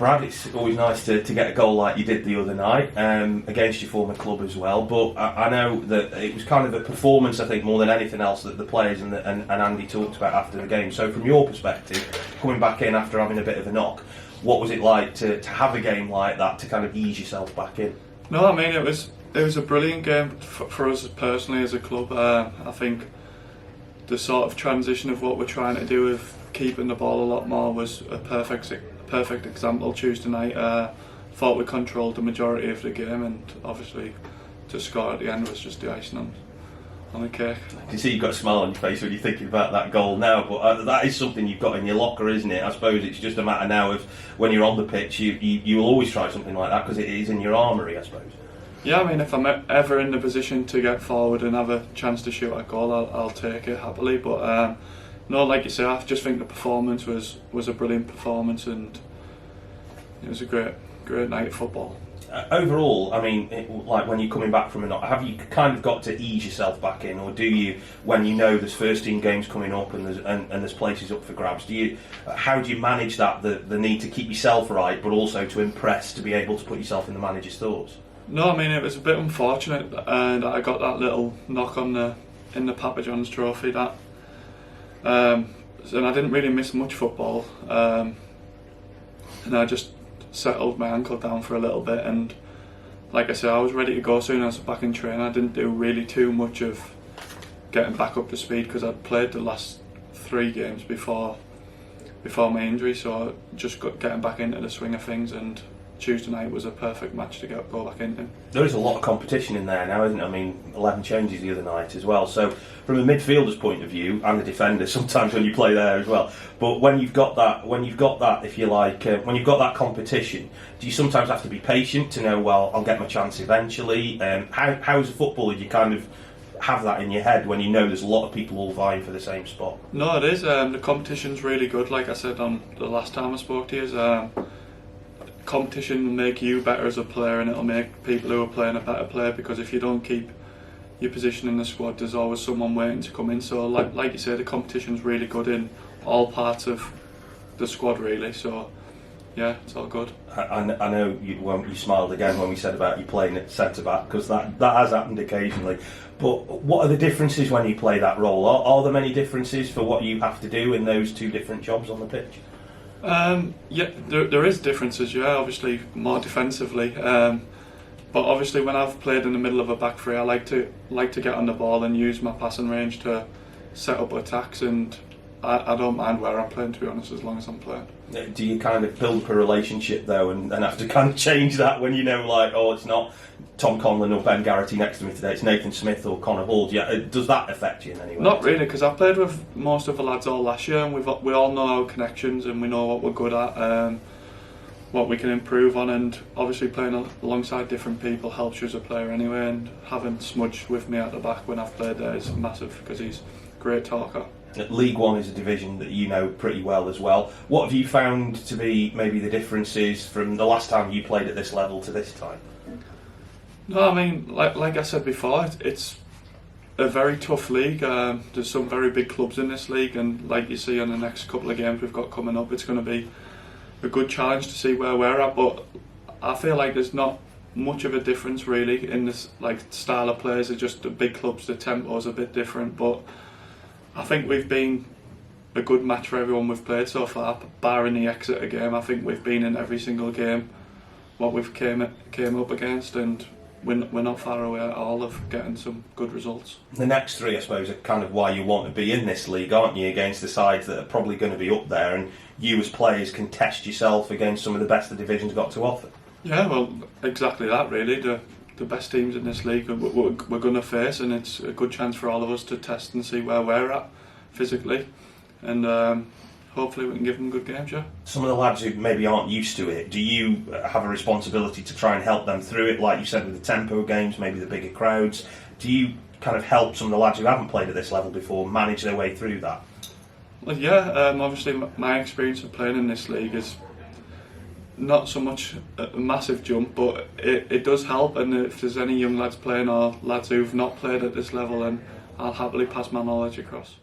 Brad, it's always nice to get a goal like you did the other night against your former club as well. But I know that it was kind of a performance, I think, more than anything else that the players and Andy talked about after the game. So from your perspective, coming back in after having a bit of a knock, what was it like to have a game like that to kind of ease yourself back in? No, I mean it was a brilliant game for us personally as a club. I think the sort of transition of what we're trying to do with keeping the ball a lot more was a perfect example Tuesday night. Thought we controlled the majority of the game, and obviously to score at the end was just the icing on the cake. I can see you've got a smile on your face when you're thinking about that goal now, but that is something you've got in your locker, isn't it? I suppose it's just a matter now of when you're on the pitch, you will always try something like that because it is in your armoury, I suppose. Yeah, I mean, if I'm ever in the position to get forward and have a chance to shoot a goal, I'll take it happily. But no, like you say, I just think the performance was a brilliant performance, and it was a great night of football. Overall, I mean, like when you're coming back from a knock, have you kind of got to ease yourself back in, or do you, when you know there's first team games coming up and there's places up for grabs, how do you manage that, the need to keep yourself right, but also to impress, to be able to put yourself in the manager's thoughts? No, I mean, it was a bit unfortunate, and I got that little knock in the Papa John's trophy that, and I didn't really miss much football, and I just settled my ankle down for a little bit, and like I said, I was ready to go soon as I was back in training. I didn't do really too much of getting back up to speed because I'd played the last 3 games before my injury, so just getting back into the swing of things, and Tuesday night was a perfect match to go back into. There is a lot of competition in there now, isn't it? I mean, 11 changes the other night as well. So, from a midfielder's point of view, and a defender, sometimes when you play there as well. But when you've got that, if you like, when you've got that competition, do you sometimes have to be patient to know, well, I'll get my chance eventually? How as a footballer do you kind of have that in your head when you know there's a lot of people all vying for the same spot? No, it is. The competition's really good. Like I said on the last time I spoke to you, competition will make you better as a player, and it'll make people who are playing a better player, because if you don't keep your position in the squad, there's always someone waiting to come in. So like you say, the competition's really good in all parts of the squad really, so yeah, it's all good. I know you smiled again when we said about you playing at centre back, because that has happened occasionally, but what are the differences when you play that role? Are there many differences for what you have to do in those 2 different jobs on the pitch? Yeah, there is differences. Yeah, obviously more defensively, but obviously when I've played in the middle of a back three, I like to get on the ball and use my passing range to set up attacks, and I don't mind where I'm playing, to be honest, as long as I'm playing. Do you kind of build up a relationship though, and have to kind of change that when you know, like, oh, it's not Tom Conlon or Ben Garrity next to me today, it's Nathan Smith or Connor Hall? Does that affect you in any way? Not really, because I've played with most of the lads all last year, and we all know our connections, and we know what we're good at, what we can improve on, and obviously playing alongside different people helps you as a player anyway, and having Smudge with me at the back when I've played there is massive, because he's a great talker. League One is a division that you know pretty well as well. What have you found to be maybe the differences from the last time you played at this level to this time? No, I mean, like I said before, it's a very tough league. There's some very big clubs in this league, and like you see on the next couple of games we've got coming up, it's going to be a good challenge to see where we're at. But I feel like there's not much of a difference really in this style of players. It's just the big clubs, the tempo's a bit different, but I think we've been a good match for everyone we've played so far, barring the Exeter game. I think we've been in every single game what we've came up against, and we're not far away at all of getting some good results. The next 3, I suppose, are kind of why you want to be in this league, aren't you, against the sides that are probably going to be up there, and you as players can test yourself against some of the best the division's got to offer. Yeah, well, exactly that really. The best teams in this league we're going to face, and it's a good chance for all of us to test and see where we're at physically, and hopefully we can give them good games. Yeah. Some of the lads who maybe aren't used to it, do you have a responsibility to try and help them through it, like you said with the tempo games, maybe the bigger crowds? Do you kind of help some of the lads who haven't played at this level before manage their way through that? Well, yeah, obviously my experience of playing in this league is not so much a massive jump, but it does help, and if there's any young lads playing or lads who've not played at this level, then I'll happily pass my knowledge across.